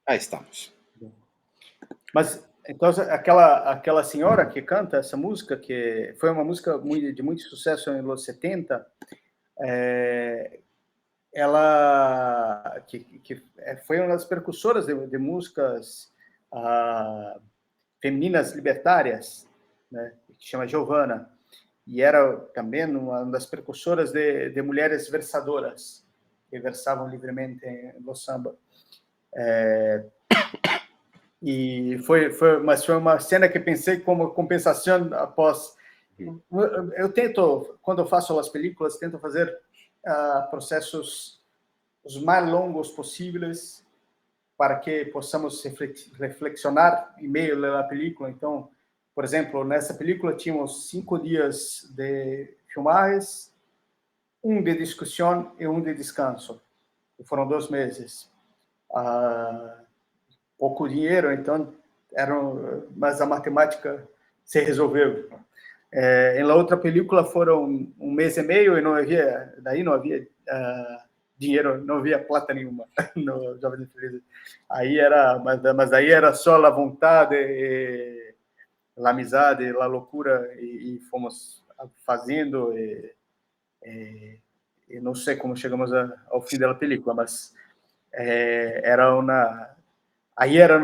Ahí estamos. Mas então aquela senhora que canta essa música, que foi uma música de muito sucesso nos 70, ela foi uma das precursoras de músicas femininas libertárias, né, que chama Giovanna, e era também uma das precursoras de mulheres versadoras, que versavam livremente no samba. Mas foi uma cena que pensei como compensação após. Eu tento, quando eu faço as películas, tento fazer processos os mais longos possíveis para que possamos reflexionar em meio da película. Então, por exemplo, nessa película tínhamos 5 dias de filmagens, um de discussão e um de descanso. E foram 2 meses. Pouco dinheiro, então mas a matemática se resolveu. Em la outra película foram 1 mês e meio e não havia dinheiro, não havia plata nenhuma no Jovens Felizes. Aí era, mas aí era só a vontade, a amizade, a loucura e fomos fazendo e não sei como chegamos ao fim da película, mas era uma aí era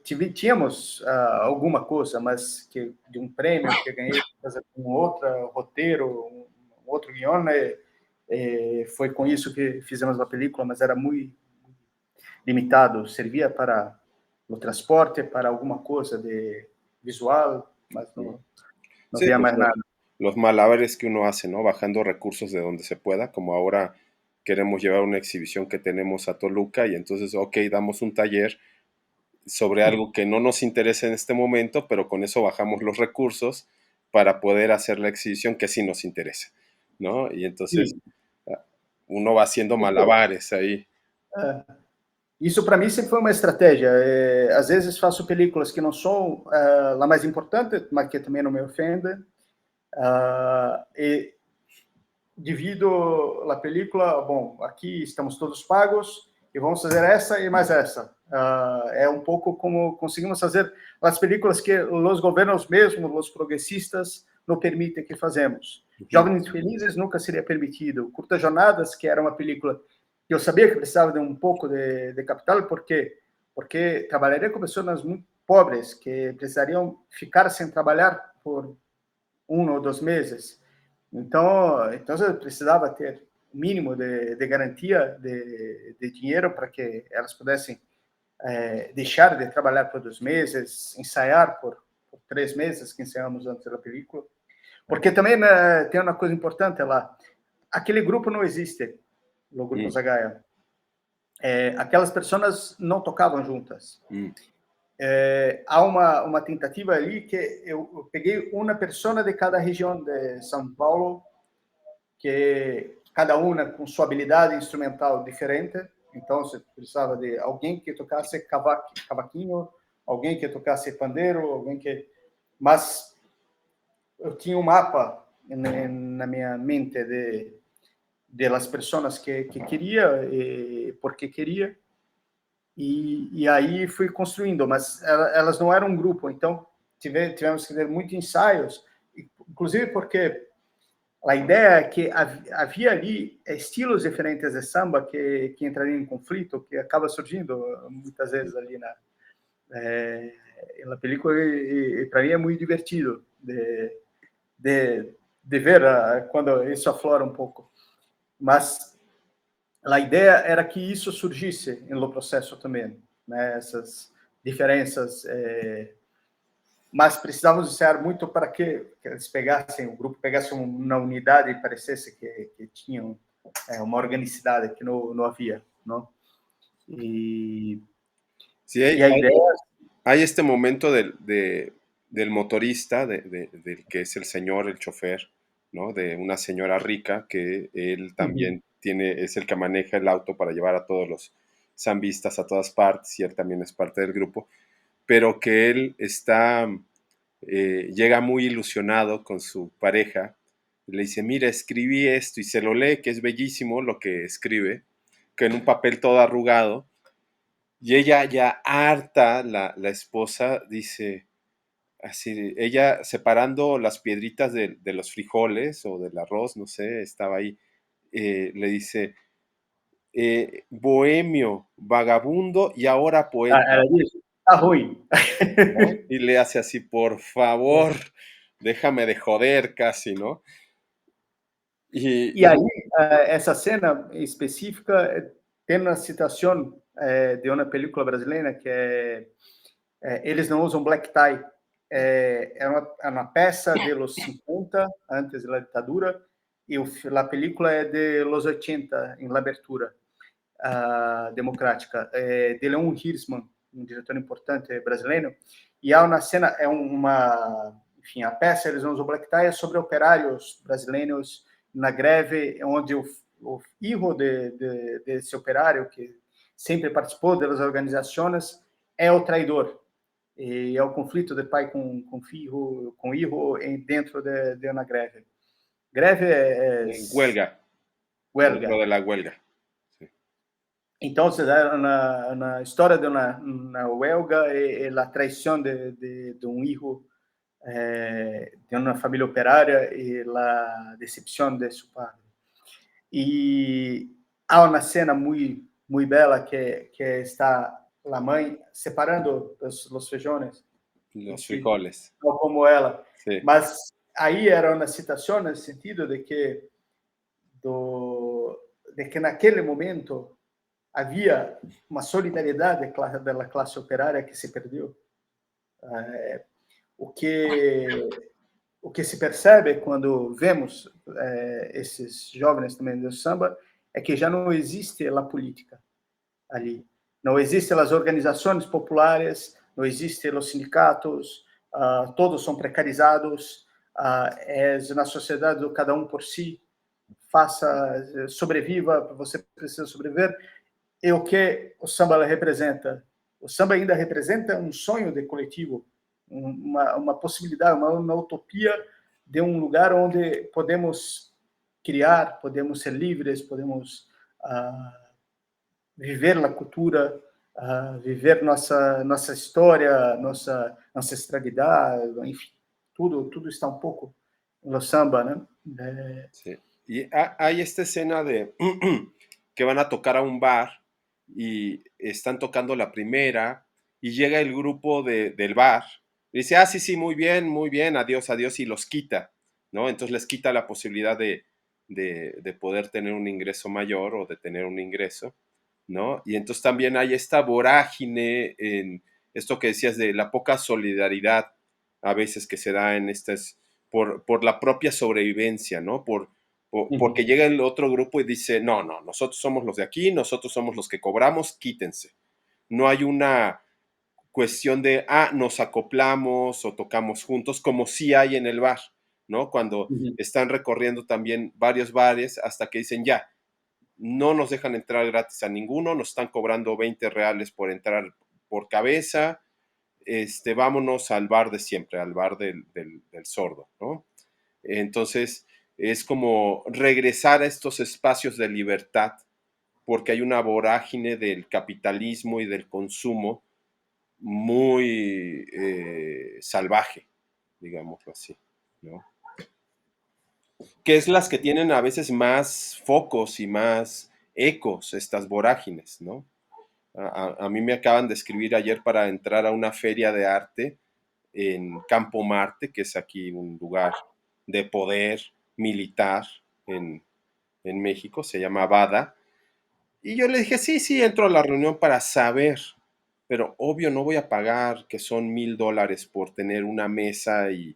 tínhamos alguma coisa, mas que de um prêmio que ganhei com outro roteiro, um outro guion, né? Foi com isso que fizemos a película, mas era muito limitado, servia para o transporte, para alguma coisa de visual, mas não Sí, havia pues mais nada. los malabares que uno hace, ¿no? Bajando recursos de donde se pueda, como ahora queremos llevar una exhibición que tenemos a Toluca y entonces, ok, damos un taller sobre algo que no nos interesa en este momento, pero con eso bajamos los recursos para poder hacer la exhibición que sí nos interesa, ¿no? Y entonces Sim. uno va haciendo malabares aí. Isso para mim sempre foi uma estratégia. Às vezes faço películas que não são a mais importante, mas que também não me ofendem. E divido a película, bom, aqui estamos todos pagos e vamos fazer essa e mais essa. É um pouco como conseguimos fazer as películas que os governos mesmo, os progressistas, não permitem que fazemos. Jovens Felizes nunca seria permitido. Curtas Jornadas, que era uma película que eu sabia que precisava de um pouco de capital, porque trabalharia com pessoas muito pobres que precisariam ficar sem trabalhar por 1 ou 2 meses. Então eu precisava ter o mínimo de garantia de dinheiro para que elas pudessem deixar de trabalhar por 2 meses, ensaiar por 3 meses, que ensaiamos antes da película. Porque também tem uma coisa importante lá. Aquele grupo não existe, o Grupo Zagaia. Aquelas pessoas não tocavam juntas. Há uma tentativa ali que eu peguei uma pessoa de cada região de São Paulo, que cada uma com sua habilidade instrumental diferente. Então, você precisava de alguém que tocasse cavaquinho, alguém que tocasse pandeiro, alguém que... Mas eu tinha um mapa na minha mente de las pessoas que queria e porque queria. E aí fui construindo, mas elas não eram um grupo, então tivemos que ter muitos ensaios, inclusive porque a ideia é que havia ali estilos diferentes de samba que entrariam em conflito, que acaba surgindo muitas vezes ali na película, e para mim é muito divertido de ver quando isso aflora um pouco. Mas a ideia era que isso surgisse no processo também, né? Essas diferenças, mas precisávamos ensaiar muito para que eles pegassem, o grupo pegasse uma unidade e parecesse que tinham uma organicidade que não havia, não? E Sí, a ideia... hay este momento del motorista, del que es el señor, el chofer, ¿no? De una señora rica que él también es el que maneja el auto para llevar a todos los zambistas a todas partes y él también es parte del grupo, pero que él llega muy ilusionado con su pareja y le dice, mira, escribí esto y se lo lee, que es bellísimo lo que escribe, que en un papel todo arrugado. Y ella ya harta, la esposa, dice, así, ella separando las piedritas de los frijoles o del arroz, no sé, estaba ahí, le dice, bohemio, vagabundo y ahora poeta, Ela disse: "Tá ruim". ¿no? Y le hace así, por favor, déjame de joder casi, ¿no? E Y aí, essa cena específica tem uma citação de uma película brasileira que Eles Não Usam Black Tie. É uma peça de los 50, antes da ditadura, e a película é de los 80, em la abertura democrática, de Leon Hirschman, um diretor importante brasileiro, e há uma cena, enfim, a peça Eles Não Usam Black Tie é sobre operários brasileiros na greve, onde o filho desse operário, que sempre participou das organizações, é o traidor. E é o conflito de pai com filho, com hijo dentro de uma greve. Greve é huelga, dentro huelga. de la huelga. Sí. Entonces, era una historia de una huelga y la traición de un hijo de una familia operaria y la decepción de su padre. E há uma cena muito bela que está a mãe separando os feijões, Los assim, frijoles. tal como ela. Sí. Mas aí era uma citação no sentido de que naquele momento havia uma solidariedade da classe operária que se perdeu. O que se percebe quando vemos esses jovens também do samba é que já não existe a política ali. Não existem as organizações populares, não existem os sindicatos, todos são precarizados, é na sociedade do cada um por si, sobreviva, você precisa sobreviver. E o que o samba representa? O samba ainda representa um sonho de coletivo, uma possibilidade, uma utopia de um lugar onde podemos criar, podemos ser livres, podemos viver a cultura, viver nossa história, nossa ancestralidade, enfim, tudo está um pouco no samba, né? Sí. Y hay esta escena de que van a tocar a un bar y están tocando la primera y llega el grupo del bar y dice, sí, sí, muy bien, adiós, adiós, y los quita, ¿no? Entonces les quita la posibilidad de poder tener un ingreso mayor o de tener un ingreso, ¿no? Y entonces también hay esta vorágine en esto que decías de la poca solidaridad a veces que se da en estas, por la propia sobrevivencia, ¿no? Porque llega el otro grupo y dice, no, nosotros somos los de aquí, nosotros somos los que cobramos, quítense. No hay una cuestión de, nos acoplamos o tocamos juntos, como sí hay en el bar, ¿no? Cuando están recorriendo también varios bares hasta que dicen, ya, no nos dejan entrar gratis a ninguno, nos están cobrando 20 reales por entrar por cabeza, vámonos al bar de siempre, al bar del sordo, ¿no? Entonces, es como regresar a estos espacios de libertad, porque hay una vorágine del capitalismo y del consumo muy salvaje, digámoslo así, ¿no? Que es las que tienen a veces más focos y más ecos, estas vorágines, ¿no? A mí me acaban de escribir ayer para entrar a una feria de arte en Campo Marte, que es aquí un lugar de poder militar en México, se llama Bada. Y yo le dije, sí, entro a la reunión para saber, pero obvio no voy a pagar que son $1,000 por tener una mesa y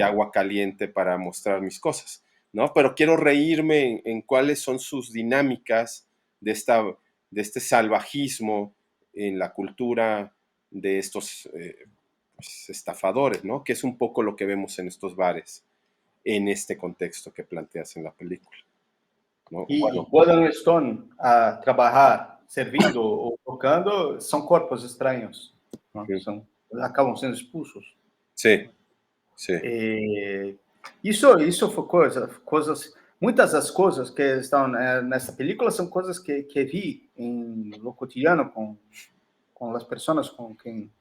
agua caliente para mostrar mis cosas, ¿no? Pero quiero reírme en cuáles son sus dinámicas de este salvajismo en la cultura de estos estafadores, ¿no? Que es un poco lo que vemos en estos bares, en este contexto que planteas en la película, ¿no? E Bueno, quando não estão a trabalhar, servindo ou tocando, são corpos estranhos, né? Acabam sendo expulsos. sí, sí. Isso foi coisas, muitas das coisas que estão nessa película são coisas que vi no cotidiano com as pessoas com quem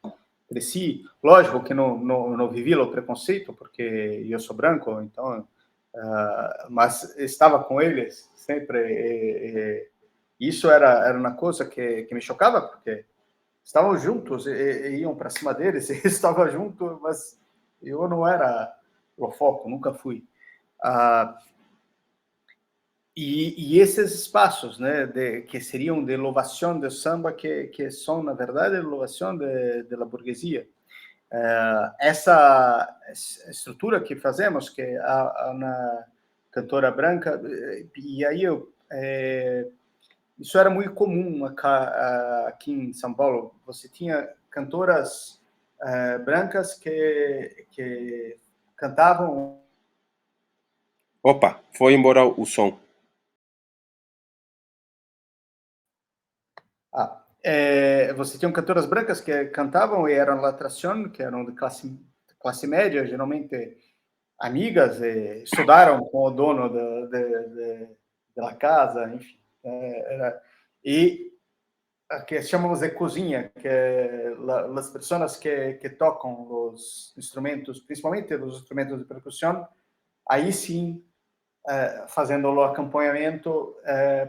cresci. Lógico que não vivi o preconceito, porque eu sou branco, então, mas estava com eles sempre. Isso era uma coisa que me chocava, porque estavam juntos e iam para cima deles, e estava junto, mas eu não era o foco, nunca fui. Ah, e esses espaços, né, que seriam de louvação do samba, que são, na verdade, louvação da burguesia. Essa estrutura que fazemos, que há uma cantora branca, e aí isso era muito comum aqui em São Paulo. Você tinha cantoras brancas que cantavam. Opa, foi embora o som. Você tinha cantoras brancas que cantavam e eram la tradición, que eram de classe média, geralmente amigas, estudaram com o dono da casa, enfim. E que chamamos de cozinha, que é as pessoas que tocam os instrumentos, principalmente os instrumentos de percussão, aí sim, fazendo o acompanhamento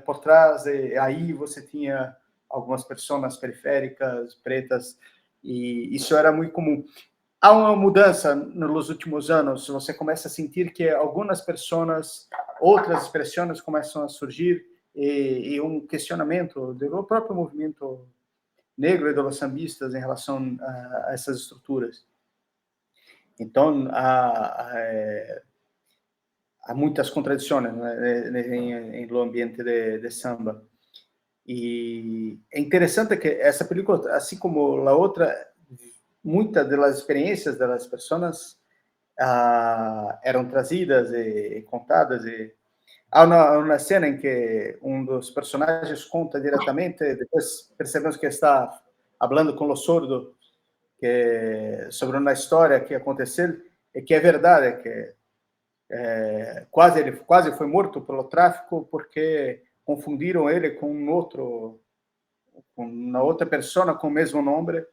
por trás, e aí você tinha algumas pessoas periféricas, pretas, e isso era muito comum. Há uma mudança nos últimos anos, você começa a sentir que algumas pessoas, outras expressões começam a surgir, e um questionamento do próprio movimento negro e dos sambistas em relação a essas estruturas. Então, há muitas contradições, né, em lo ambiente de samba. E é interessante que essa película, assim como a outra, muitas das experiências das pessoas eram trazidas e contadas. E há uma cena em que um dos personagens conta diretamente, depois percebemos que está falando com o sordo sobre uma história que aconteceu, e que é verdade, que ele quase foi morto pelo tráfico porque confundiram ele com com uma outra pessoa com o mesmo nome,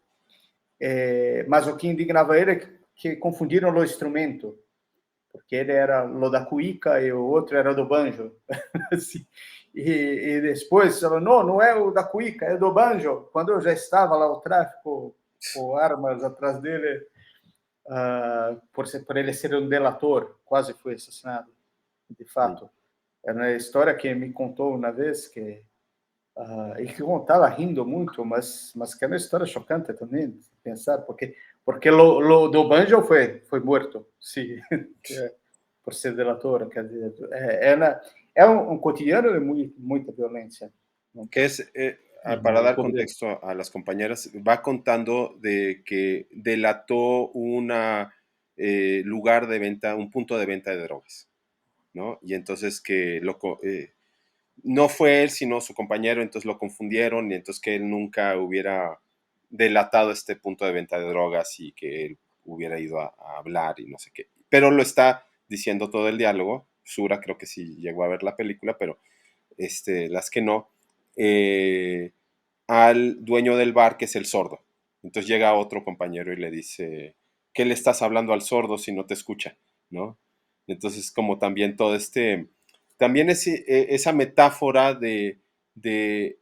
mas o que indignava ele é que confundiram o instrumento, porque ele era o da cuíca e o outro era do banjo. Assim, e depois falou, não é o da cuíca, é do banjo. Quando eu já estava lá, o tráfico com armas atrás dele, por ele ser um delator, quase foi assassinado, de fato. Era uma história que me contou uma vez, e que contava rindo muito, mas que é uma história chocante também, pensar, porque lo do banjo foi morto, sim, por ser delator, quer dizer, é um cotidiano de muita violência. ¿No? Que es, para dar contexto a las compañeras, va contando de que delató un lugar de venta, un punto de venta de drogas, ¿no? Y entonces que no fue él, sino su compañero, entonces lo confundieron y entonces que él nunca hubiera delatado este punto de venta de drogas y que él hubiera ido a hablar y no sé qué. Pero lo está diciendo todo el diálogo. Sura creo que sí llegó a ver la película, pero las que no, al dueño del bar, que es el sordo. Entonces llega otro compañero y le dice, ¿qué le estás hablando al sordo si no te escucha? ¿No? Entonces, como también todo también esa metáfora de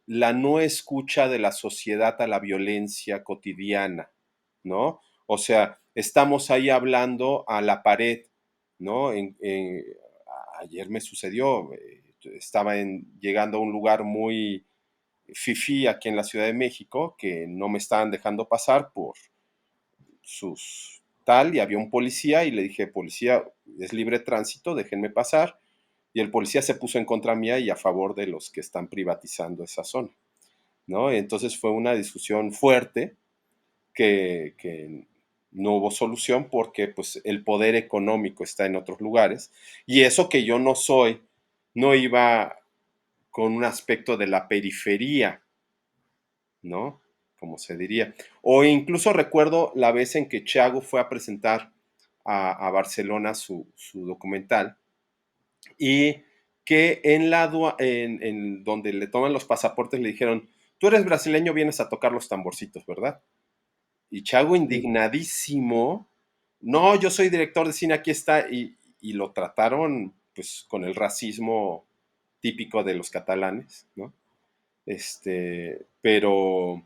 la no escucha de la sociedad a la violencia cotidiana, ¿no? O sea, estamos ahí hablando a la pared, ¿no? Ayer me sucedió, estaba llegando a un lugar muy fifí aquí en la Ciudad de México, que no me estaban dejando pasar por sus tal, y había un policía y le dije, policía, es libre tránsito, déjenme pasar. Y el policía se puso en contra mía y a favor de los que están privatizando esa zona, ¿no? Entonces fue una discusión fuerte que no hubo solución porque pues el poder económico está en otros lugares, y eso que yo no iba con un aspecto de la periferia, ¿no? Como se diría. O incluso recuerdo la vez en que Thiago fue a presentar a Barcelona su documental, y que en donde le toman los pasaportes le dijeron, tú eres brasileño, vienes a tocar los tamborcitos, ¿verdad? Y Chago Sí. indignadísimo, no, yo soy director de cine, aquí está, y lo trataron pues con el racismo típico de los catalanes, ¿no? Pero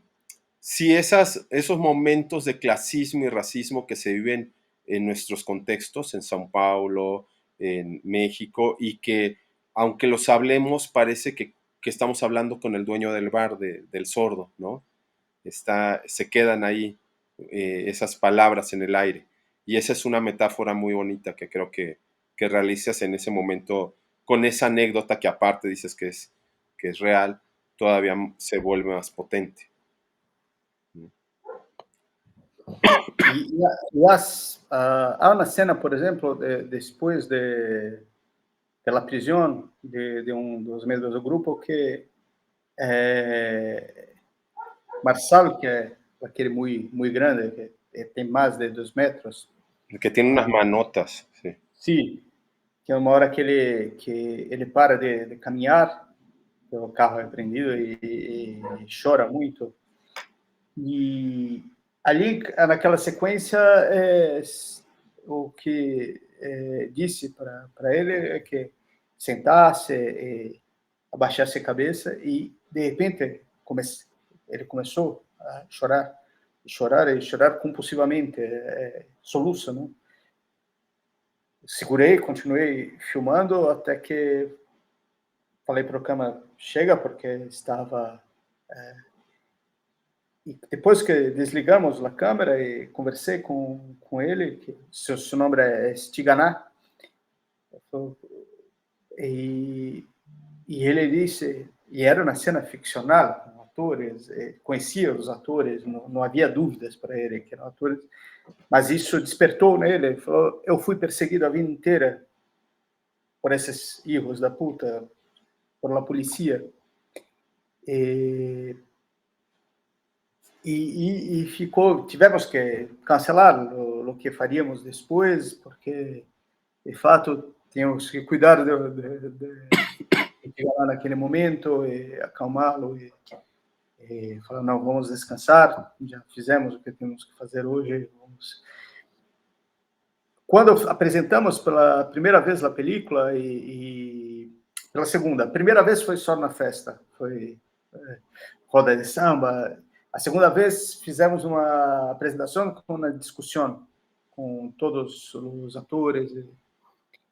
sí esos momentos de clasismo y racismo que se viven en nuestros contextos, en São Paulo, en México, y que aunque los hablemos, parece que estamos hablando con el dueño del bar, del sordo, ¿no? Se quedan ahí esas palabras en el aire. Y esa es una metáfora muy bonita que creo que realizas en ese momento con esa anécdota que aparte dices que es real, todavía se vuelve más potente. Há uma cena, por exemplo, depois da prisão de um dos membros do grupo que Marçal, que é aquele muito grande, que tem mais de 2 metros, Que tiene unas manotas, sí. sim, que é uma hora que ele para de caminhar, o carro é prendido e chora muito. E ali, naquela sequência, o que disse para ele é que sentasse, abaixasse a cabeça e, de repente, ele começou a chorar e chorar compulsivamente, soluça, né? Segurei, continuei filmando até que falei para o câmera, chega, porque estava... E depois que desligamos a câmera e conversei com ele, que seu nome é Stiganá, e ele disse, e era uma cena ficcional, com atores, conhecia os atores, não havia dúvidas para ele que eram atores, mas isso despertou nele, ele falou, eu fui perseguido a vida inteira por esses hijos da puta, por la polícia, e ficou, tivemos que cancelar o que faríamos depois, porque, de fato, tínhamos que cuidar de chegar lá naquele momento e acalmá-lo e falar, não, vamos descansar, já fizemos o que temos que fazer hoje. Quando apresentamos pela primeira vez a película e pela segunda, a primeira vez foi só na festa, foi roda de samba. A segunda vez fizemos uma apresentação com uma discussão com todos os atores.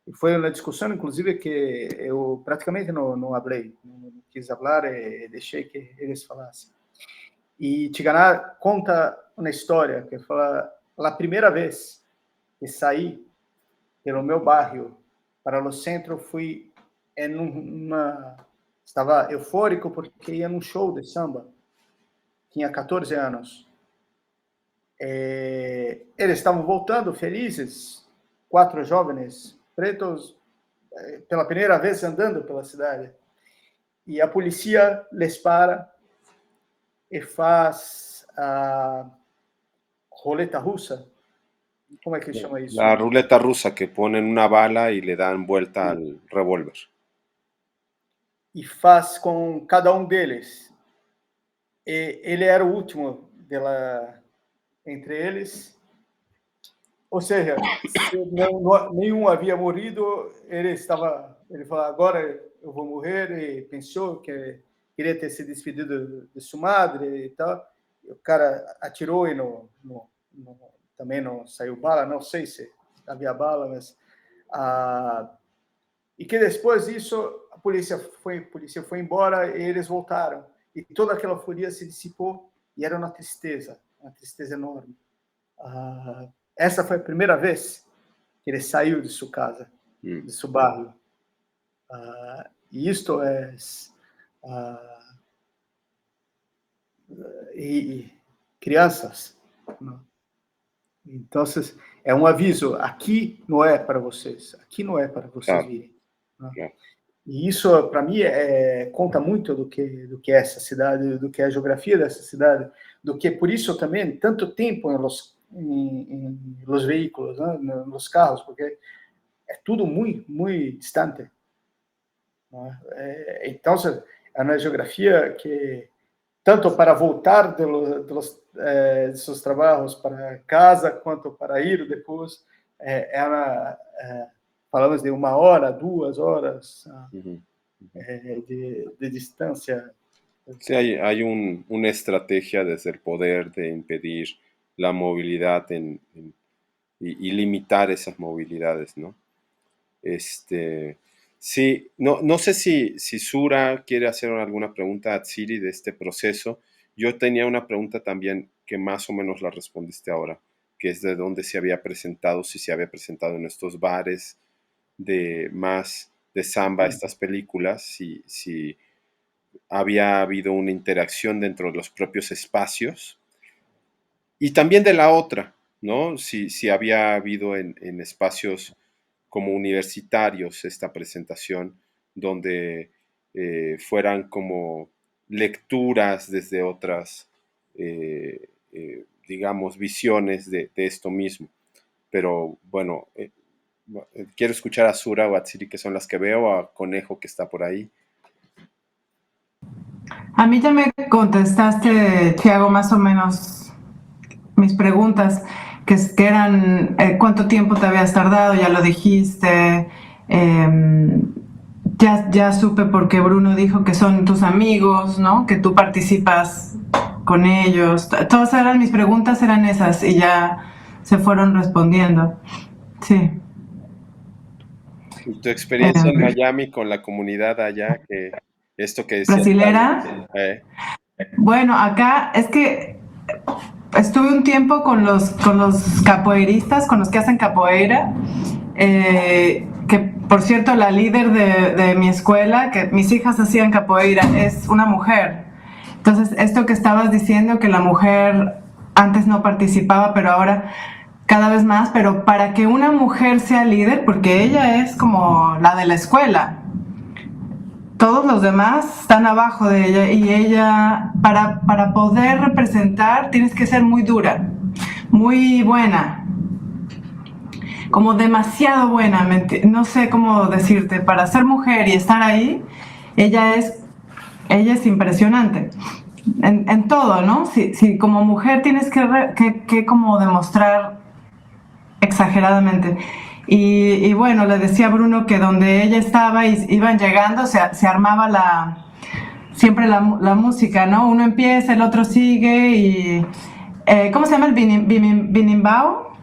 E foi uma discussão, inclusive, que eu praticamente não falei, não quis falar e deixei que eles falassem. E Tiganá conta uma história que fala, a primeira vez que saí pelo meu bairro para o centro, fui estava eufórico porque ia num show de samba. Tinha 14 anos. Eles estavam voltando felizes, 4 jovens pretos, pela primeira vez andando pela cidade. E a polícia les para e faz a roleta russa. Como é que chama isso? La ruleta rusa, que ponen una bala y le dan vuelta al revólver. E faz com cada um deles. E ele era o último entre eles. Ou seja, nenhum havia morrido, ele falou, agora eu vou morrer, e pensou que queria ter se despedido de sua madre e tal. E o cara atirou e também não saiu bala, não sei se havia bala, mas... e que depois disso, a polícia foi embora e eles voltaram. E toda aquela fúria se dissipou e era uma tristeza enorme. Essa foi a primeira vez que ele saiu de sua casa, de seu bairro. E isto é... e crianças. Não? Então, é um aviso. Aqui não é para vocês. Aqui não é para vocês virem. Não? E isso, para mim, conta muito do que é essa cidade, do que é a geografia dessa cidade, do que, por isso, também, tanto tempo em los veículos, né, nos carros, porque é tudo muito, muito distante. Né? Então, é uma geografia que tanto para voltar de seus trabalhos para casa, quanto para ir depois. Falamos de 1 hora, 2 horas de distância. Sí, hay una estrategia desde el poder de impedir la movilidad y limitar esas movilidades, ¿no? Sí, no sé si Sura quiere hacer alguna pregunta a Tsiri de este proceso. Yo tenía una pregunta también que más o menos la respondiste ahora, que es de dónde se había presentado, si se había presentado en estos bares de samba, estas películas, si había habido una interacción dentro de los propios espacios. Y también de la otra, ¿no? Si había habido en espacios como universitarios esta presentación, donde fueran como lecturas desde otras, digamos, visiones de esto mismo. Pero bueno, quiero escuchar a Sura o a Tsiri, que son las que veo, a Conejo, que está por ahí. A mí ya me contestaste, Thiago, más o menos mis preguntas, que eran cuánto tiempo te habías tardado, ya lo dijiste. Ya supe porque Bruno dijo que son tus amigos, ¿no? Que tú participas con ellos. Todas eran mis preguntas, eran esas, y ya se fueron respondiendo. Sí. ¿Y tu experiencia en Miami con la comunidad allá? Que esto que decías, ¿brasilera? Bueno, acá es que estuve un tiempo con los capoeiristas, con los que hacen capoeira, que por cierto la líder de mi escuela, que mis hijas hacían capoeira, es una mujer. Entonces, esto que estabas diciendo, que la mujer antes no participaba, pero ahora cada vez más, pero para que una mujer sea líder, porque ella es como la de la escuela, todos los demás están abajo de ella, y ella, para poder representar, tienes que ser muy dura, muy buena, como demasiado buena, no sé cómo decirte, para ser mujer y estar ahí, ella es impresionante, en todo, ¿no? Si como mujer tienes que como demostrar exageradamente. Y bueno, le decía a Bruno que donde ella estaba y iban llegando, se armaba siempre la música, ¿no? Uno empieza, el otro sigue y... ¿cómo se llama el binimbao?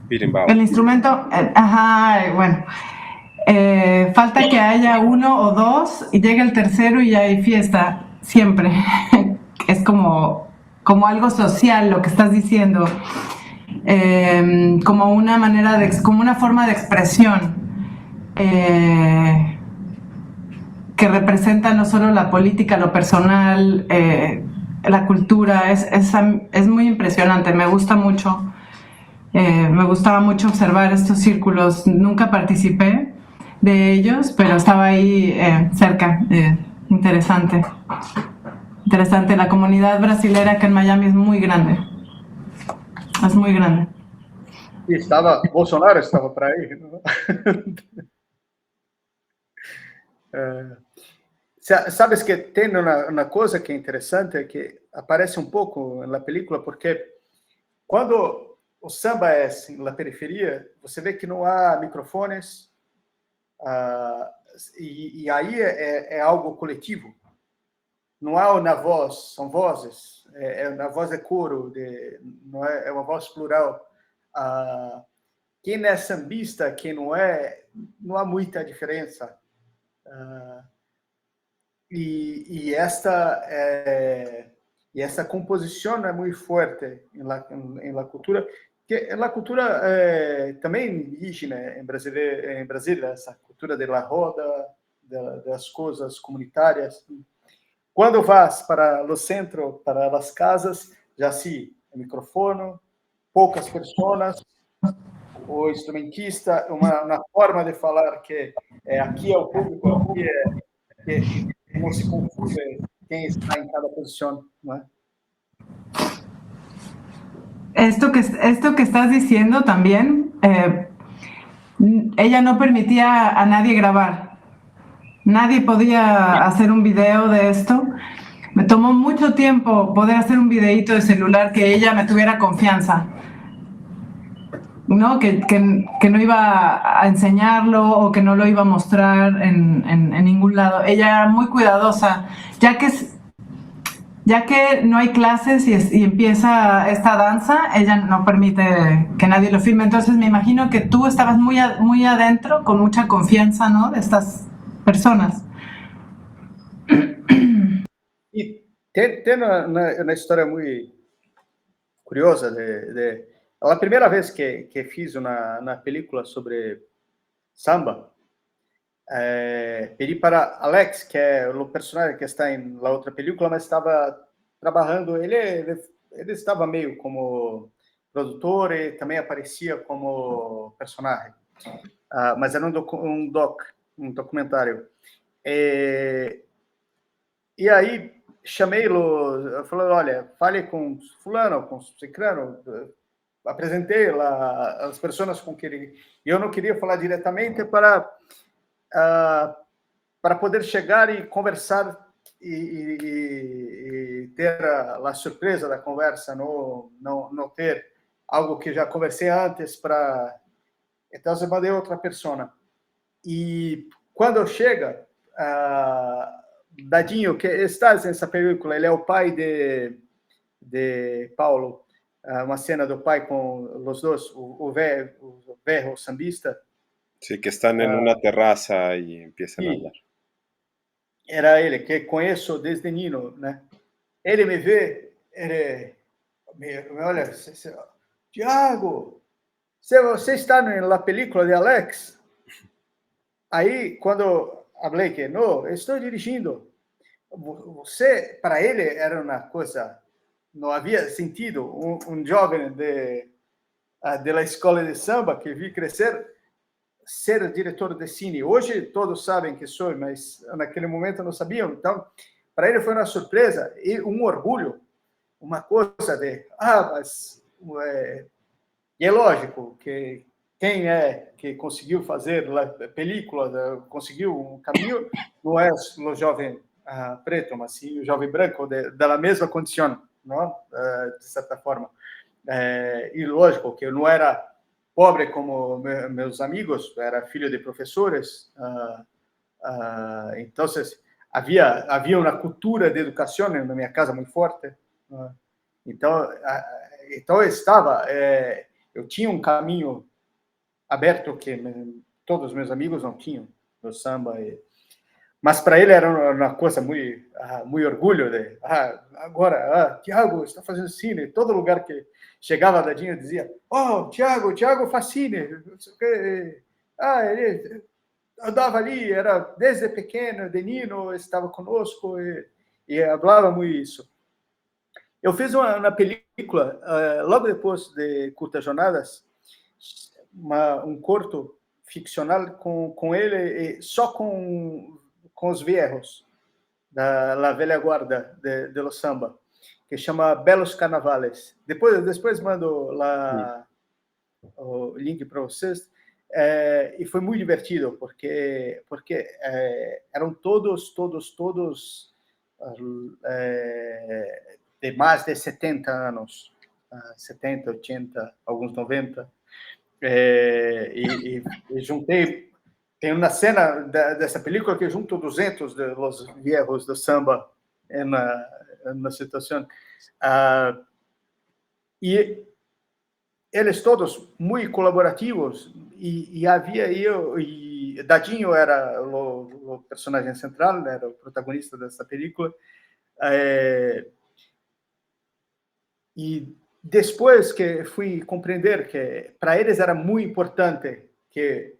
Birimbao. El instrumento, bueno. Falta que haya uno o dos y llega el tercero y ya hay fiesta, siempre. Es como algo social lo que estás diciendo. Como una manera como una forma de expresión que representa no solo la política, lo personal, la cultura. Es muy impresionante, me gusta mucho. Me gustaba mucho observar estos círculos. Nunca participé de ellos, pero estaba ahí cerca. Interesante. La comunidad brasilera acá en Miami es muy grande. Es muy grande. E Bolsonaro estava para aí. Sabes que tem uma coisa que é interessante, que aparece um pouco na película, porque quando o samba é na periferia, você vê que não há microfones, e aí é algo coletivo. Não há na voz, são vozes, na voz é coro, não é uma voz plural. Quem é sambista, quem não é, não há muita diferença. E essa composição é muito forte na cultura, que é a cultura também indígena em Brasília, essa cultura da roda, das coisas comunitárias. Quando vas para o centro, para as casas, já sim, o microfone, poucas pessoas, o instrumentista, uma forma de falar que aqui é o público, aqui que não se confunde quem está em cada posição, não é? Esto que estás diciendo también, ella no permitía a nadie grabar. Nadie podía hacer un video de esto. Me tomó mucho tiempo poder hacer un videíto de celular que ella me tuviera confianza, ¿no? Que no iba a enseñarlo o que no lo iba a mostrar en ningún lado. Ella era muy cuidadosa, ya que no hay clases y empieza esta danza, ella no permite que nadie lo filme. Entonces me imagino que tú estabas muy adentro, con mucha confianza, ¿no? De estas personas. E tem uma história muito curiosa a primeira vez que fiz uma película sobre samba, pedi para Alex, que é o personagem que está em la outra película, mas estava trabalhando, ele estava meio como produtor e também aparecia como personagem, mas era um documentário. E aí chamei-lo, falei, olha, fale com fulano, com ciclano, apresentei lá as pessoas com quem ele... Eu não queria falar diretamente para poder chegar e conversar e ter a surpresa da conversa, não ter algo que já conversei antes para... Então, eu mandei outra pessoa. E quando chega... Dadinho, que está nessa película, ele é o pai de Paulo, uma cena do pai com os dois, o velho sambista. Sí, que están en una terraza y empiezan a hablar. Era ele, que conheço desde Nino, né? Ele me vê, me olha, Tiago, você está na película de Alex? Aí, quando falei que não, estou dirigindo. Você, para ele, era uma coisa, não havia sentido. Um jovem da escola de samba que vi crescer, ser diretor de cine. Hoje todos sabem que sou, mas naquele momento não sabiam. Então, para ele foi uma surpresa e um orgulho, uma coisa de, mas e é lógico que quem que conseguiu fazer a película, conseguiu um caminho, não é o jovem preto, mas sim o jovem branco da mesma condição, não? De certa forma. E lógico que eu não era pobre como meus amigos, era filho de professores, então havia uma cultura de educação na minha casa muito forte, então eu tinha um caminho aberto que todos os meus amigos não tinham no samba, mas para ele era uma coisa muito orgulho de agora Tiago está fazendo cine. Todo lugar que chegava a Dadinho dizia, Tiago faz cine. Ele andava ali, era desde pequeno, de Nino, estava conosco e falava muito isso. Eu fiz uma película logo depois de Curtas Jornadas, um curto ficcional com ele, só com os viejos da velha guarda de lo samba, que chama Belos Carnavales. Depois mando lá o link para vocês. E foi muito divertido, porque eram todos de mais de 70 anos, 70, 80, alguns 90. E juntei... Tem uma cena dessa película que junto 200 de los viejos do samba na situação. E eles todos muito colaborativos, e havia eu, e Dadinho era o personagem central, era o protagonista dessa película. E depois que fui compreender que para eles era muito importante que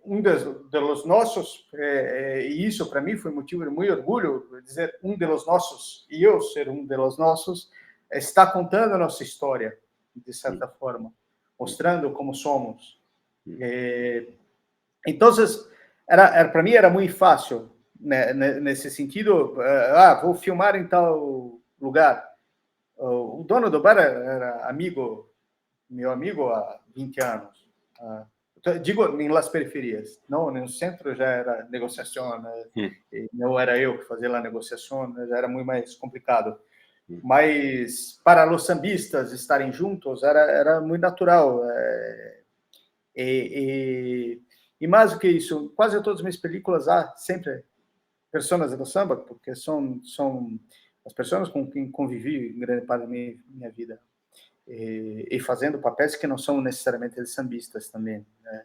dos nossos, e isso para mim foi motivo de muito orgulho, dizer dos nossos, e eu ser dos nossos, está contando a nossa história, de certa forma, mostrando como somos. Então, para mim era muito fácil, né, nesse sentido, vou filmar em tal lugar. O dono do bar era meu amigo há 20 anos. digo em las periferias, não no centro já era negociação, não era eu que fazia a negociação, já era muito mais complicado. Mas para os sambistas estarem juntos era muito natural. E mais do que isso, quase todas as minhas películas há sempre pessoas do samba, porque são as pessoas com quem convivi em grande parte da minha vida. E fazendo papéis que não são necessariamente de sambistas também, né?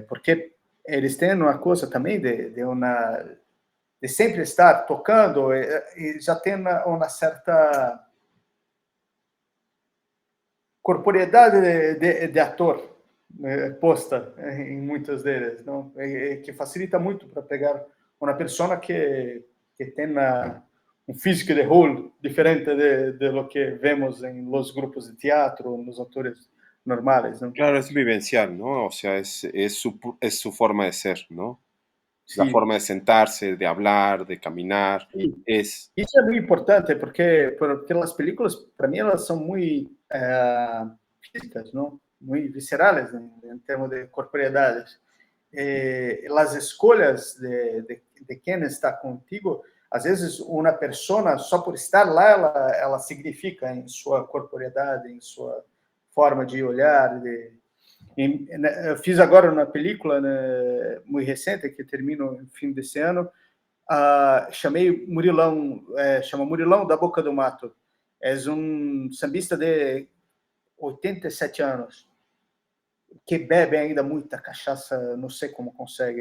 Porque eles têm uma coisa também de sempre estar tocando e já tem uma certa corporeidade de ator posta em muitos deles, não? Que facilita muito para pegar uma pessoa que tem físico de rol diferente de lo que vemos en los grupos de teatro, en los actores normales, ¿no? Claro, es vivencial, ¿no? O sea, es su forma de ser, ¿no? Sí. La forma de sentarse, de hablar, de caminar. Sí. Eso es muy importante porque las películas, para mí, elas son muy físicas, ¿no? Muy viscerales en términos de corporeidades. Las escolhas de quem está contigo, às vezes uma pessoa, só por estar lá, ela significa em sua corporeidade, em sua forma de olhar. Eu fiz agora uma película, né, muito recente, que termina no fim desse ano, chamei Murilão, chama Murilão da Boca do Mato. É sambista de 87 anos, que bebe ainda muita cachaça, não sei como consegue.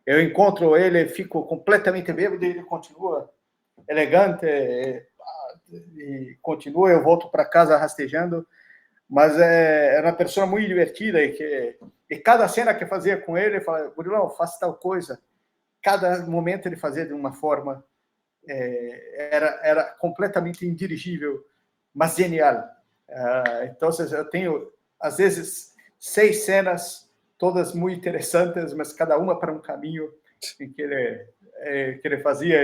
Eu encontro ele, fico completamente bêbado e ele continua elegante e continua. Eu volto para casa rastejando, mas é uma pessoa muito divertida e cada cena que fazia com ele, eu falava, Murilão, faça tal coisa. Cada momento ele fazia de uma forma, era completamente indirigível, mas genial. Então, eu tenho, às vezes, 6 cenas, todas muito interessantes, mas cada uma para um caminho em que ele fazia.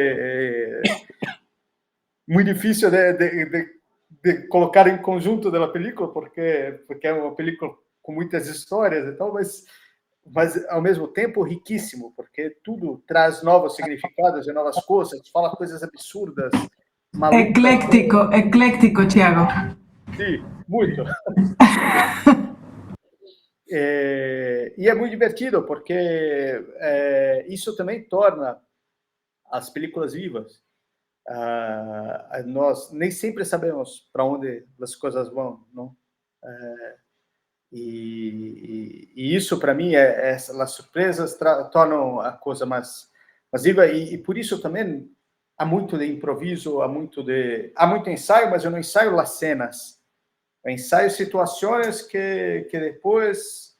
Muito difícil de colocar em conjunto da película, porque é uma película com muitas histórias e tal, mas ao mesmo tempo riquíssimo, porque tudo traz novos significados e novas coisas, fala coisas absurdas, malucas. Ecléctico, Thiago. Sim, muito. E é muito divertido, porque isso também torna as películas vivas. Nós nem sempre sabemos para onde as coisas vão, não? E isso, para mim, as surpresas tornam a coisa mais viva, e por isso também há muito de improviso, há muito ensaio, mas eu não ensaio as cenas. Eu ensaio situações que depois,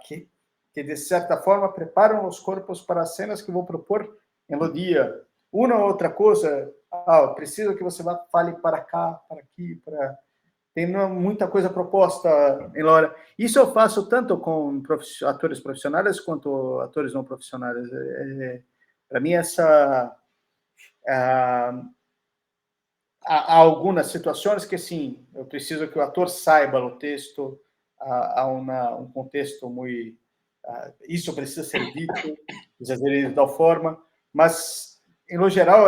que de certa forma preparam os corpos para as cenas que vou propor no dia. Uma ou outra coisa, preciso que você fale para cá, para aqui, tem muita coisa proposta em hora. Isso eu faço tanto com atores profissionais quanto atores não profissionais. Para mim, há algumas situações que, sim, eu preciso que o ator saiba o texto, há um contexto muito... isso precisa ser dito, precisa ser de tal forma, mas, em geral,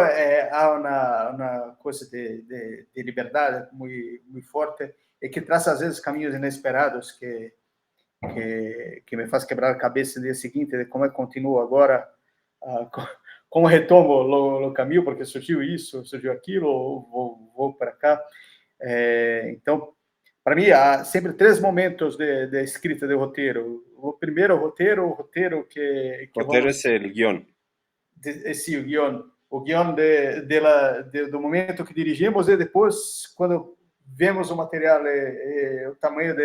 há uma coisa de liberdade muito forte e que traz, às vezes, caminhos inesperados que me faz quebrar a cabeça no dia seguinte de como continua agora, como retomo o caminho, porque surgiu isso, surgiu aquilo, ou vou para cá. Então, para mim, há sempre 3 momentos de escrita de roteiro. O primeiro, o roteiro que o roteiro é o guion. Sim, o guion do momento que dirigimos, e depois, quando vemos o material e o tamanho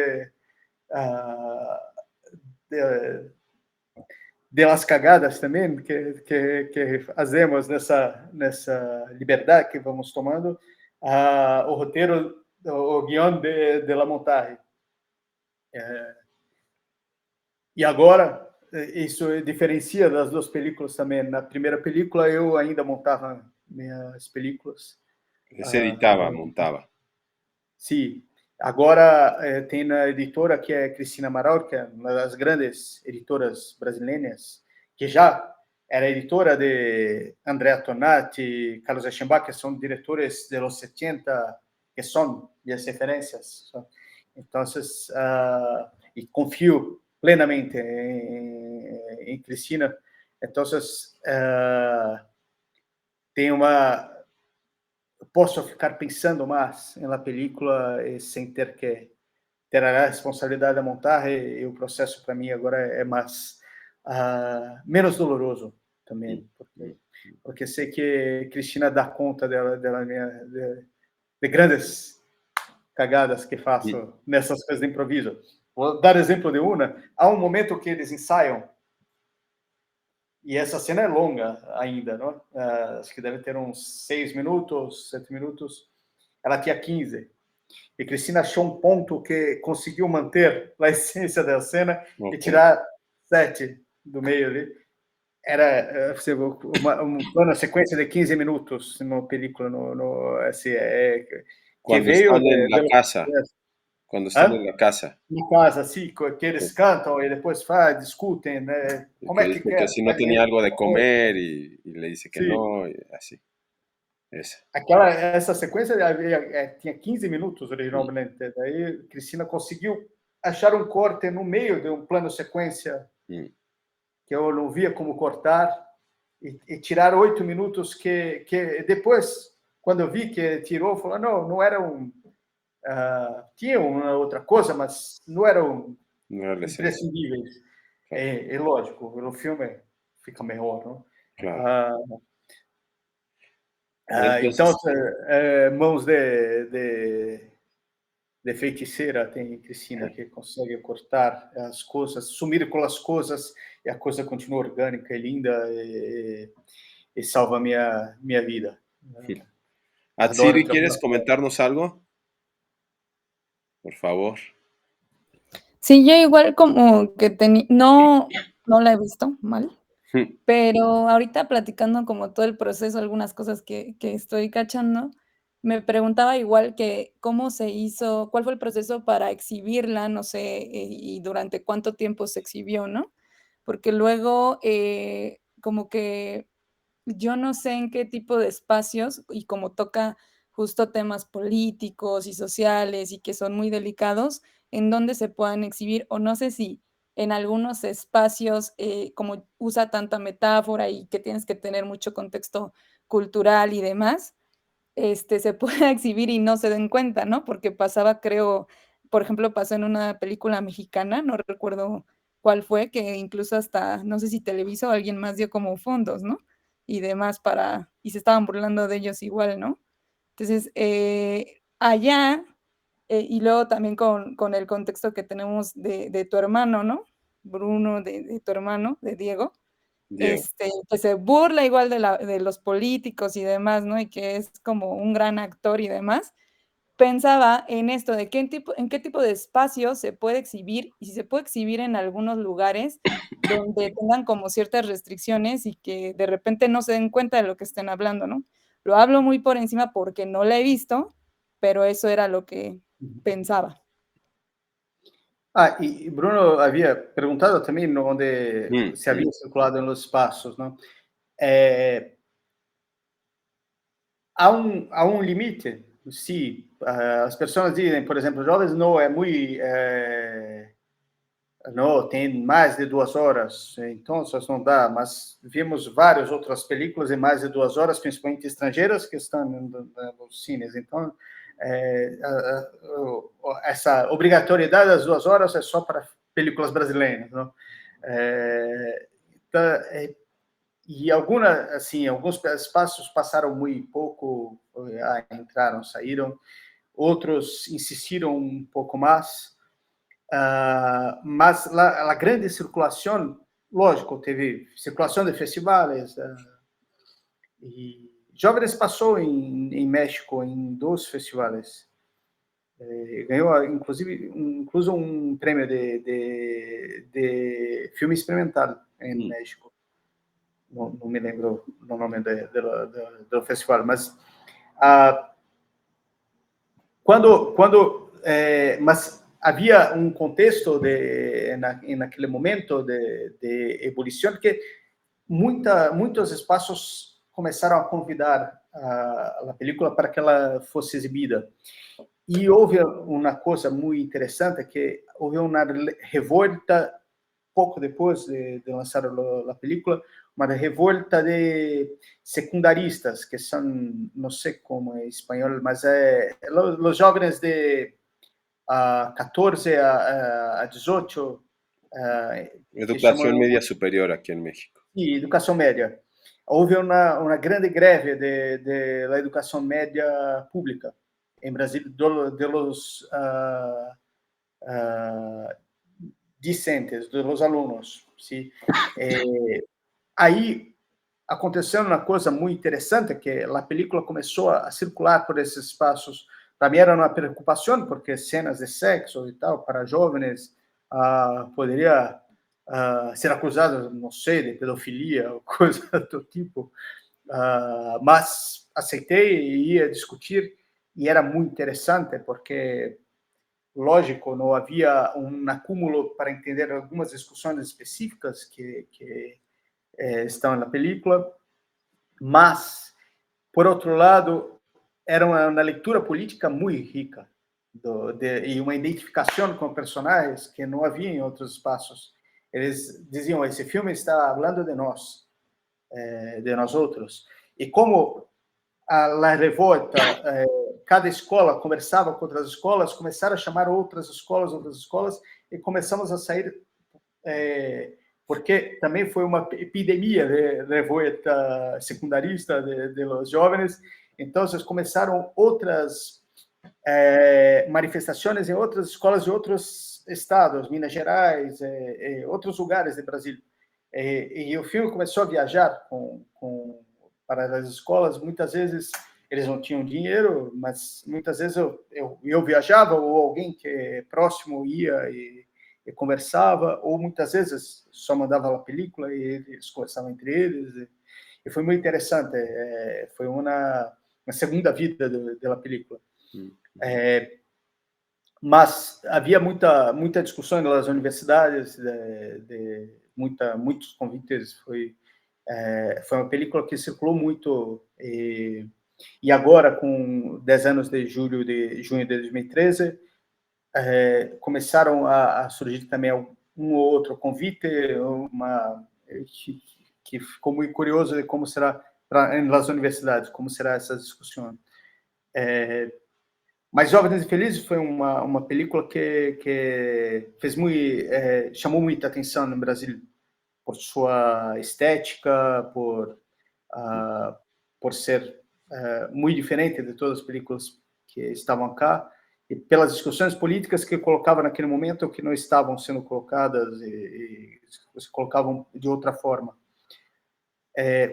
de las cagadas também que fazemos nessa liberdade que vamos tomando, o roteiro, o guion de la montagem. E agora, isso diferencia das 2 películas também. Na primeira película, eu ainda montava minhas películas. Se editava, montava. Sim. Agora tem a editora que é Cristina Amaral, que é uma das grandes editoras brasileiras, que já era editora de Andrea Tonati, Carlos Eschenbach, que são diretores de los 70, que são minhas referências. Então, e confio plenamente em Cristina. Então, posso ficar pensando mais na película sem ter que ter a responsabilidade de montar, e o processo para mim agora é mais menos doloroso também, porque sei que Cristina dá conta de grandes cagadas que faço nessas coisas de improviso. Vou dar exemplo de uma. Há um momento que eles ensaiam, e essa cena é longa ainda, não? Acho que deve ter uns 6 minutos, 7 minutos. Ela tinha 15. E Cristina achou um ponto que conseguiu manter a essência da cena e tirar 7 do meio ali. Era uma sequência de 15 minutos numa película. Quando estão na casa. Quando estão na casa. Na casa, sim, que eles cantam e depois discutem, né? Como é que porque si no tenía algo de comer y le dice que no, y así. Essa sequência tinha 15 minutos originalmente. Daí Cristina conseguiu achar um corte no meio de um plano sequência que eu não via como cortar e tirar 8 minutos que depois, quando eu vi que tirou, falou, não era tinha uma outra coisa, mas não eram imprescindíveis. É lógico, no filme fica melhor, não? Claro. Então, mãos de feiticeira tem Cristina, que consegue cortar as coisas, sumir com as coisas, e a coisa continua orgânica e linda, e salva minha vida. Atsiri, ¿quieres comentarnos algo? Por favor. Sí, yo igual como que no la he visto mal, pero ahorita platicando como todo el proceso, algunas cosas que estoy cachando, me preguntaba igual que cómo se hizo, cuál fue el proceso para exhibirla, no sé, y durante cuánto tiempo se exhibió, ¿no? Porque luego como que yo no sé en qué tipo de espacios, y como toca justo temas políticos y sociales y que son muy delicados, en dónde se puedan exhibir, o no sé si en algunos espacios, como usa tanta metáfora y que tienes que tener mucho contexto cultural y demás, se pueda exhibir y no se den cuenta, ¿no? Porque pasaba, creo, por ejemplo, pasó en una película mexicana, no recuerdo cuál fue, que incluso hasta, no sé si Televisa o alguien más dio como fondos, ¿no? Y demás y se estaban burlando de ellos igual, ¿no? Entonces, allá, y luego también con el contexto que tenemos de tu hermano, ¿no? Bruno, de tu hermano, de Diego, que se burla igual de los políticos y demás, ¿no? Y que es como un gran actor y demás. Pensaba en esto de en qué tipo de espacio se puede exhibir, y si se puede exhibir en algunos lugares donde tengan como ciertas restricciones y que de repente no se den cuenta de lo que estén hablando, ¿no? Lo hablo muy por encima porque no la he visto, pero eso era lo que pensaba. E Bruno havia perguntado também onde se havia circulado nos espaços, não? Há um limite? Se as pessoas dizem, por exemplo, jovens, não é muito, não tem mais de 2 horas, então não dá. Mas vimos várias outras películas em mais de 2 horas, principalmente estrangeiras, que estão nos cines. Então, essa obrigatoriedade das 2 horas é só para películas brasileiras, não? E alguns espaços passaram muito pouco, entraram, saíram, outros insistiram um pouco mais, mas a grande circulação, lógico, teve circulação de festivais, e Jóvenes passou em México em 2 festivais, ganhou incluso um prêmio de filme experimental em México. Não me lembro o nome do festival, mas quando mas havia um contexto naquele momento de ebulição que muitos espaços começaram a convidar a película para que ela fosse exibida. E houve uma coisa muito interessante, que houve uma revolta pouco depois de lançar a película, uma revolta de secundaristas, que são, não sei como é em espanhol, mas os jovens de 14 a 18. Educação média superior aqui em México. Sim, educação média. Houve uma grande greve da educação média pública em Brasil, de los discentes, dos alunos. ¿Sí? Aí aconteceu uma coisa muito interessante, que a película começou a circular por esses espaços. Para mim era uma preocupação, porque cenas de sexo e tal, para jovens, poderia ser acusado, não sei, de pedofilia ou coisa do tipo. Mas aceitei e ia discutir, e era muito interessante, porque, lógico, não havia um acúmulo para entender algumas discussões específicas que estão na película, mas, por outro lado, era uma leitura política muito rica e uma identificação com personagens que não havia em outros espaços. Eles diziam: esse filme está falando de nós outros. E como a revolta, cada escola conversava com outras escolas, começaram a chamar outras escolas, e começamos a sair, porque também foi uma epidemia de revolta secundarista de los jovens. Então, começaram outras manifestações em outras escolas de outros estados, Minas Gerais, outros lugares do Brasil. E o filme começou a viajar para as escolas. Muitas vezes eles não tinham dinheiro, mas muitas vezes eu viajava, ou alguém que é próximo ia e conversava, ou muitas vezes só mandava a película e eles conversavam entre eles. E foi muito interessante. Foi uma segunda vida da película. Mas havia muita discussão nas universidades, muitos convites. Foi uma película que circulou muito, e agora, com 10 anos de junho de 2013, começaram a surgir também um ou outro convite, que ficou muito curioso de como será nas universidades, como será essa discussão. Mas Jovens e Felizes foi uma película que chamou muita atenção no Brasil, por sua estética, por ser muito diferente de todas as películas que estavam cá, e pelas discussões políticas que colocava naquele momento, que não estavam sendo colocadas e se colocavam de outra forma.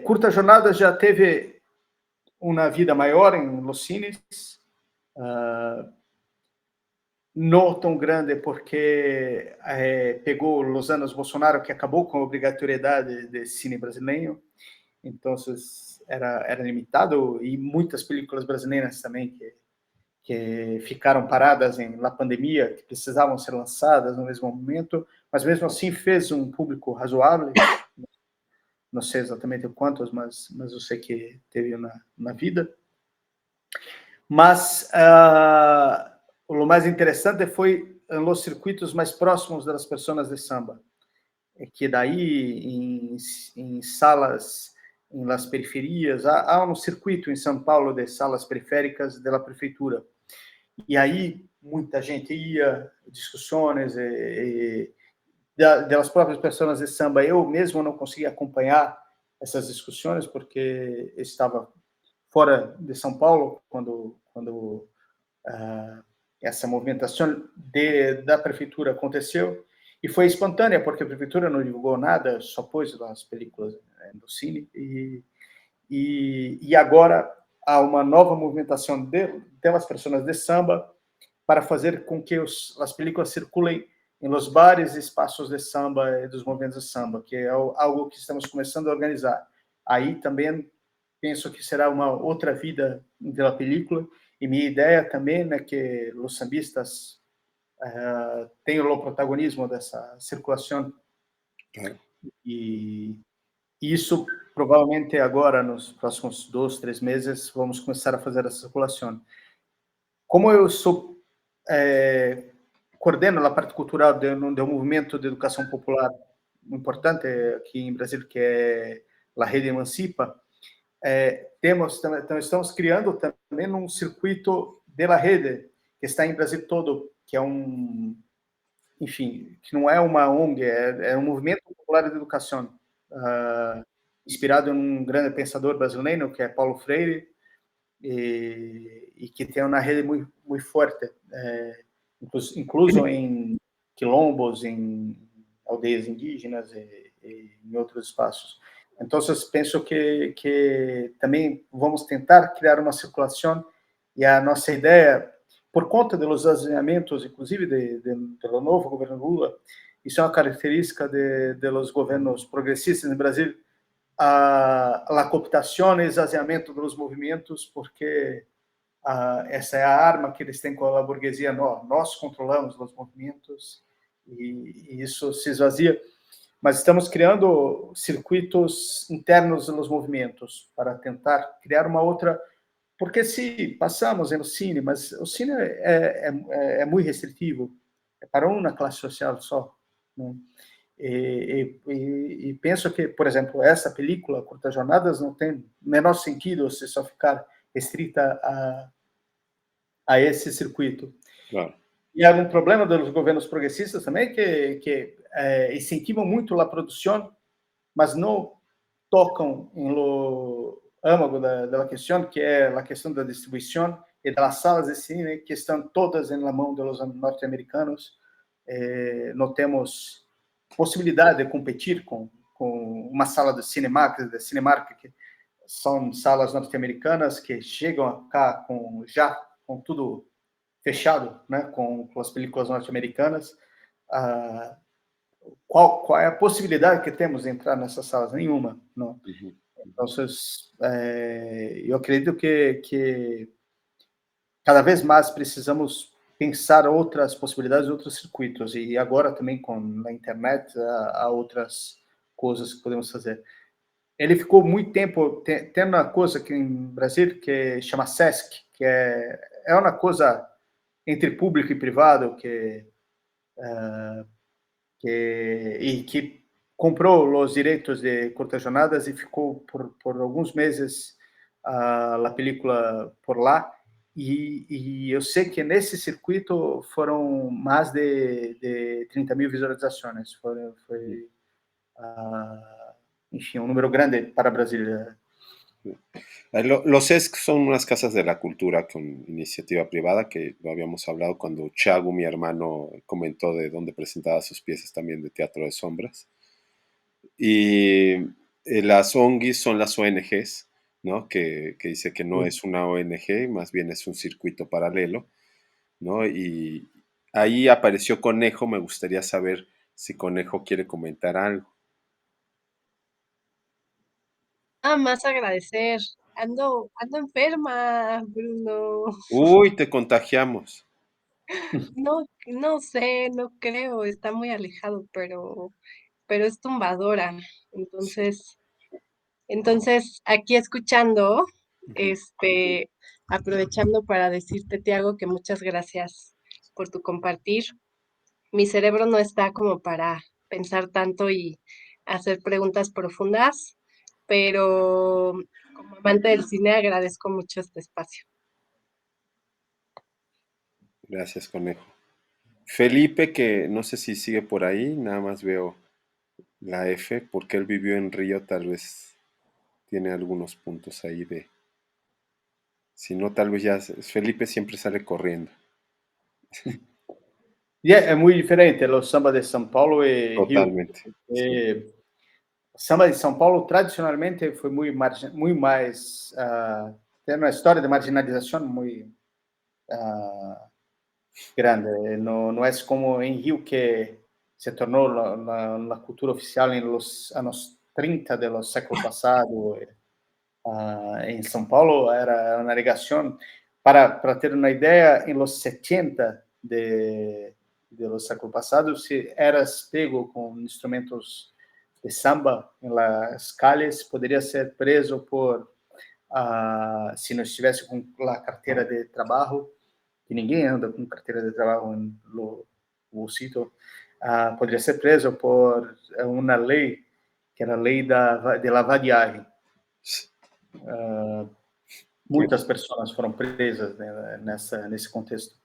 Curta Jornada já teve uma vida maior em los cines, não tão grande, porque pegou os anos Bolsonaro, que acabou com a obrigatoriedade de cine brasileiro. Então era limitado, e muitas películas brasileiras também que ficaram paradas na pandemia, que precisavam ser lançadas no mesmo momento, mas mesmo assim fez um público razoável. Não sei exatamente quantos, mas eu sei que teve na vida. Mas o mais interessante foi nos circuitos mais próximos das pessoas de samba, que daí em salas, em las periferias, há um circuito em São Paulo de salas periféricas da prefeitura, e aí muita gente ia, discussões das próprias pessoas de samba. Eu mesmo não conseguia acompanhar essas discussões, porque estava fora de São Paulo quando essa movimentação da prefeitura aconteceu, e foi espontânea, porque a prefeitura não divulgou nada, só pôs as películas no cine, e agora há uma nova movimentação das pessoas de samba para fazer com que as películas circulem nos bares e espaços de samba e dos movimentos de samba, que é algo que estamos começando a organizar. Aí também penso que será uma outra vida da película, E minha ideia também é que os sambistas tenham o protagonismo dessa circulação. E isso, provavelmente, agora, nos próximos 2, 3 meses, vamos começar a fazer essa circulação. Como eu sou coordeno a parte cultural de um movimento de educação popular importante aqui em Brasil, que é a Rede Emancipa, estamos criando também um circuito de la rede, que está em Brasil todo, que é enfim, que não é uma ONG, é um movimento popular de educação, inspirado em um grande pensador brasileiro, que é Paulo Freire, e que tem uma rede muito, muito forte, incluso em quilombos, em aldeias indígenas e em outros espaços. Então, penso que também vamos tentar criar uma circulação, e a nossa ideia, por conta dos alinhamentos, inclusive, do novo governo Lula, isso é uma característica dos governos progressistas no Brasil, a cooptação e esvaziamento dos movimentos, porque essa é a arma que eles têm com a burguesia. Nós controlamos os movimentos e isso se esvazia. Mas estamos criando circuitos internos nos movimentos para tentar criar uma outra... Porque se passamos no cine, mas o cine é muito restritivo, é para uma classe social só, né? E penso que, por exemplo, essa película, Curtas Jornadas, não tem o menor sentido se só ficar restrita a esse circuito. Claro. E há um problema dos governos progressistas também, que incentivam muito a produção, mas não tocam no âmago da questão, que é a questão da distribuição e das salas de cine, que estão todas na mão dos norte-americanos. Não temos possibilidade de competir com uma sala de Cinemark, que são salas norte-americanas que chegam cá já com tudo fechado, né, com as películas norte-americanas. Qual é a possibilidade que temos de entrar nessas salas? Nenhuma, não. Uhum. Então, eu acredito que cada vez mais precisamos pensar outras possibilidades, outros circuitos, e agora também com a internet há outras coisas que podemos fazer. Ele ficou muito tempo tendo uma coisa aqui em Brasil que chama SESC, que é uma coisa entre público e privado que comprou os direitos de Curtas Jornadas e ficou por alguns meses a película por lá. E eu sei que nesse circuito foram mais de 30 mil visualizações. Foi enfim, un número grande para Brasil. Los ESC son unas casas de la cultura con iniciativa privada, que lo habíamos hablado cuando Chago, mi hermano, comentó de dónde presentaba sus piezas también de teatro de sombras. Y las ONGs son las ONGs, ¿no? Que dice que no es una ONG, más bien es un circuito paralelo, ¿no? Y ahí apareció Conejo, me gustaría saber si Conejo quiere comentar algo. Más agradecer. Ando enferma, Bruno. Uy, te contagiamos. No sé, no creo, está muy alejado, pero es tumbadora. Entonces aquí escuchando, aprovechando para decirte, Tiago, que muchas gracias por tu compartir. Mi cerebro no está como para pensar tanto y hacer preguntas profundas, pero como amante del cine agradezco mucho este espacio. Gracias, Conejo. Felipe, que no sé si sigue por ahí, nada más veo la F, porque él vivió en Río, tal vez tiene algunos puntos ahí de... Si no, tal vez ya... Felipe siempre sale corriendo. É muito diferente o samba de São Paulo e Totalmente. Rio. Samba de São Paulo, tradicionalmente, foi muito mais... tem uma história de marginalização muito grande. Não é como em Rio, que se tornou na cultura oficial nos anos 30 do século passado. Em São Paulo era uma negação. para ter uma ideia, em los 70 do século passado, se eras pego com instrumentos de samba em las calles, poderia ser preso por, se não estivesse com a carteira de trabalho, que ninguém anda com carteira de trabalho no bolsito, poderia ser preso por uma lei, que era a lei de lavadiagem. Muchas personas fueron presas en ese contexto.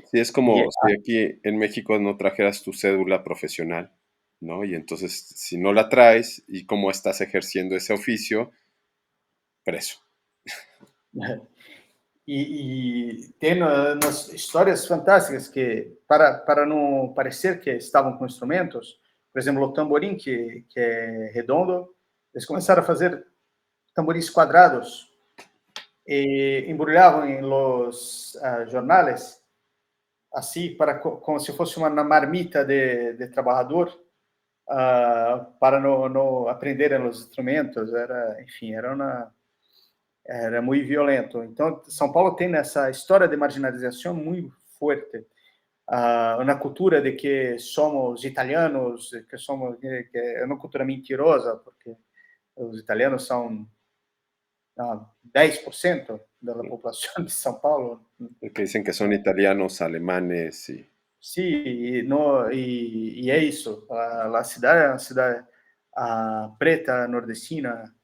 Sí, es como si aquí en México no trajeras tu cédula profesional, ¿no? Y entonces, si no la traes y cómo estás ejerciendo ese oficio, preso. Tem umas histórias fantásticas que, para não parecer que estavam com instrumentos, por exemplo, o tamborim, que é redondo, eles começaram a fazer tamborins quadrados e embrulhavam em los jornales, assim, como se fosse uma marmita de trabalhador, para não aprenderem os instrumentos. Enfim, era muito violento. Então, São Paulo tem essa história de marginalização muito forte, na cultura de que somos italianos, que é uma cultura mentirosa, porque os italianos são 10% da população de São Paulo. Que dicen que son italianos, alemanes y... Sí, y eso. La ciudad es una ciudad preta, nordestina,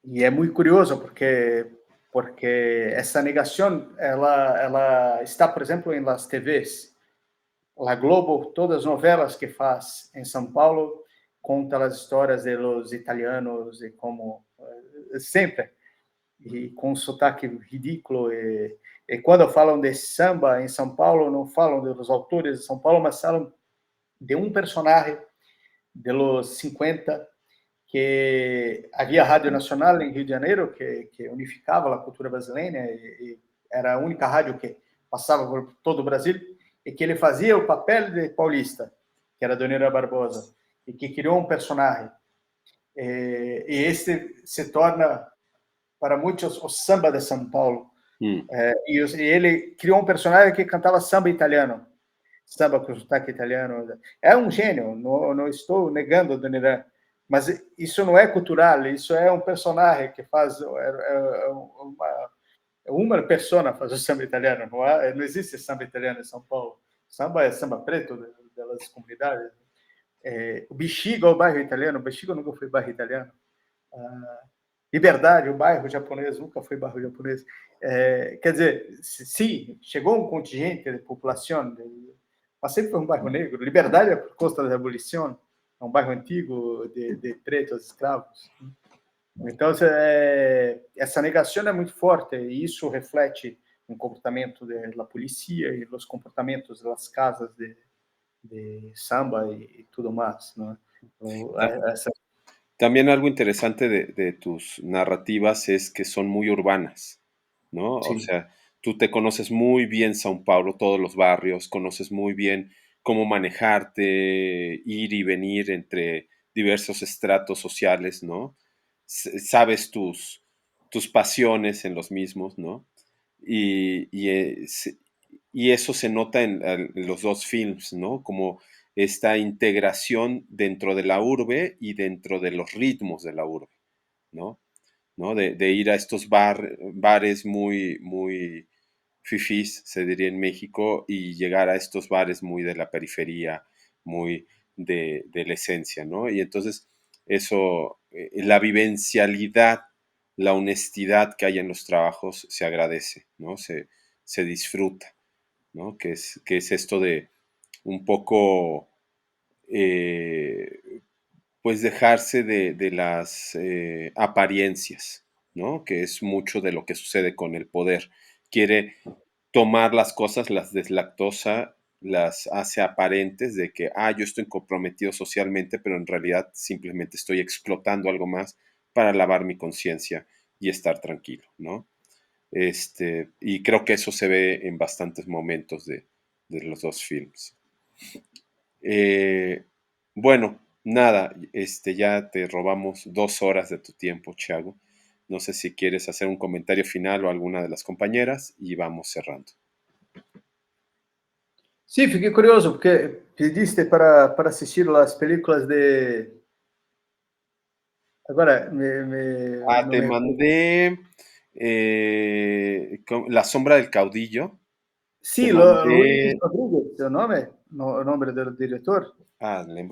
y es muy curioso porque essa negação ela está, por exemplo, em las TVs. La Globo, todas as novelas que faz em São Paulo, conta as histórias de los italianos e como sempre, e com um sotaque ridículo. E quando falam de samba em São Paulo, não falam dos autores de São Paulo, mas falam de um personagem de los 50, que havia Rádio Nacional em Rio de Janeiro, que unificava a cultura brasileira, e era a única rádio que passava por todo o Brasil, e que ele fazia o papel de paulista, que era Dona Barbosa, e que criou um personagem. E este se torna, para muitos, o samba de São Paulo. E ele criou um personagem que cantava samba italiano, samba com sotaque italiano. É um gênio, não estou negando o Dona, mas isso não é cultural, isso é um personagem que faz uma persona faz o samba italiano. Não existe samba italiano em São Paulo. Samba é samba preto das comunidades. O Bexiga, o bairro italiano. O Bexiga nunca foi bairro italiano. Liberdade, o bairro japonês, nunca foi bairro japonês. Quer dizer, sim, chegou um contingente de população, mas sempre foi um bairro negro. Liberdade é por conta da abolição, é um bairro antigo de pretos escravos. Então, essa negação é muito forte, e isso reflete no comportamento da polícia e nos comportamentos das casas de samba e tudo mais, ¿no? También algo interesante de tus narrativas es que son muy urbanas, ¿no? Sí. O sea, tú te conoces muy bien São Paulo, todos los barrios, conoces muy bien cómo manejarte, ir y venir entre diversos estratos sociales, ¿no? Sabes tus pasiones en los mismos, ¿no? Y eso se nota en los dos films, ¿no? Como esta integración dentro de la urbe y dentro de los ritmos de la urbe, ¿no? De ir a estos bares muy, muy fifís, se diría en México, y llegar a estos bares muy de la periferia, muy de la esencia, ¿no? Y entonces eso, la vivencialidad, la honestidad que hay en los trabajos se agradece, ¿no? Se disfruta, ¿no? Que es esto de un poco, pues dejarse de las apariencias, ¿no? Que es mucho de lo que sucede con el poder. Quiere tomar las cosas, las deslactosa, las hace aparentes de que, yo estoy comprometido socialmente, pero en realidad simplemente estoy explotando algo más para lavar mi conciencia y estar tranquilo, ¿no? Y creo que eso se ve en bastantes momentos de los dos films. Bueno, nada, ya te robamos 2 horas de tu tiempo, Thiago. No sé si quieres hacer un comentario final o alguna de las compañeras y vamos cerrando. Sí, fiquei curioso, porque pediste para assistir as películas de... Agora, Ah, não te me recordo. mandé La sombra del caudillo. Te Sim, Luis mandé... Rodrigues, seu nome? O nome do diretor? Ah, lembro